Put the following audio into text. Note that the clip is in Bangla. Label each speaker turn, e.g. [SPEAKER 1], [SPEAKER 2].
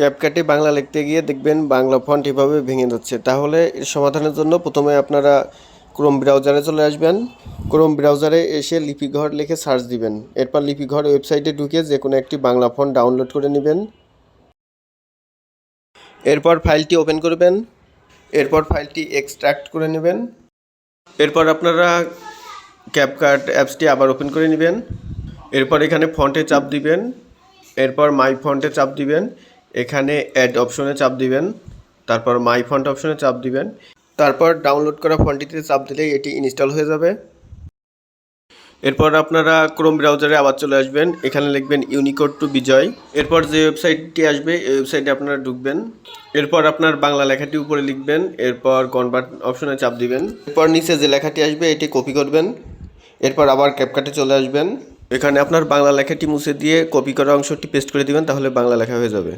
[SPEAKER 1] ক্যাপকাটে বাংলা লিখতে গিয়ে দেখবেন বাংলা ফন্ট এভাবে ভেঙে যাচ্ছে। তাহলে এর সমাধানের জন্য প্রথমে আপনারা ক্রোম ব্রাউজারে চলে আসবেন। ক্রোম ব্রাউজারে এসে লিপিঘর লিখে সার্চ দিবেন। এরপর লিপিঘর ওয়েবসাইটে ঢুকে যে কোনো একটি বাংলা ফন্ট ডাউনলোড করে নেবেন। এরপর ফাইলটি ওপেন করবেন। এরপর ফাইলটি এক্সট্রাক্ট করে নেবেন। এরপর আপনারা ক্যাপকাট অ্যাপসটি আবার ওপেন করে নেবেন। এরপর এখানে ফন্টে চাপ দিবেন। এরপর মাই ফন্টে চাপ দিবেন। এখানে অ্যাড অপশনে চাপ দিবেন। তারপর মাই ফন্ট অপশনে চাপ দিবেন। তারপর ডাউনলোড করা ফন্টটিতে চাপ দিলেই এটি ইনস্টল হয়ে যাবে। এরপর আপনারা ক্রোম ব্রাউজারে আবার চলে আসবেন। এখানে লিখবেন ইউনিকোড টু বিজয়। এরপর যে ওয়েবসাইটটি আসবে এই ওয়েবসাইটে আপনারা ঢুকবেন। এরপর আপনার বাংলা লেখাটি উপরে লিখবেন। এরপর কনভার্ট অপশনে চাপ দিবেন। এরপর নিচে যে লেখাটি আসবে এটি কপি করবেন। এরপর আবার ক্যাপকাটে চলে আসবেন। এখানে আপনার বাংলা লেখাটি মুছে দিয়ে কপি করা অংশটি পেস্ট করে দিবেন, তাহলে বাংলা লেখা হয়ে যাবে।